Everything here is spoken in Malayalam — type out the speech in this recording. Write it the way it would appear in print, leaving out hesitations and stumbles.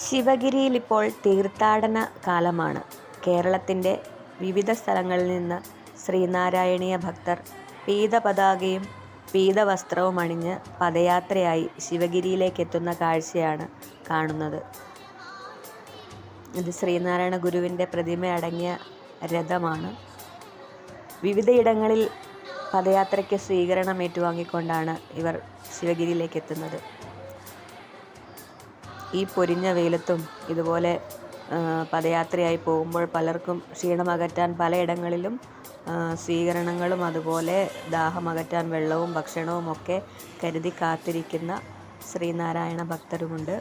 ശിവഗിരിയിൽ ഇപ്പോൾ തീർത്ഥാടന കാലമാണ്. കേരളത്തിൻ്റെ വിവിധ സ്ഥലങ്ങളിൽ നിന്ന് ശ്രീനാരായണീയ ഭക്തർ പീതപതാകയും പീതവസ്ത്രവും അണിഞ്ഞ് പദയാത്രയായി ശിവഗിരിയിലേക്കെത്തുന്ന കാഴ്ചയാണ് കാണുന്നത്. ഇത് ശ്രീനാരായണ ഗുരുവിൻ്റെ പ്രതിമയടങ്ങിയ രഥമാണ്. വിവിധയിടങ്ങളിൽ പദയാത്രയ്ക്ക് സ്വീകരണം ഏറ്റുവാങ്ങിക്കൊണ്ടാണ് ഇവർ ശിവഗിരിയിലേക്കെത്തുന്നത്. ഈ പൊരിഞ്ഞ വെയിലത്തും ഇതുപോലെ പദയാത്രയായി പോകുമ്പോൾ പലർക്കും ക്ഷീണമകറ്റാൻ പലയിടങ്ങളിലും സ്വീകരണങ്ങളും അതുപോലെ ദാഹമകറ്റാൻ വെള്ളവും ഭക്ഷണവും ഒക്കെ കരുതി കാത്തിരിക്കുന്ന ശ്രീനാരായണ ഭക്തരുമുണ്ട്.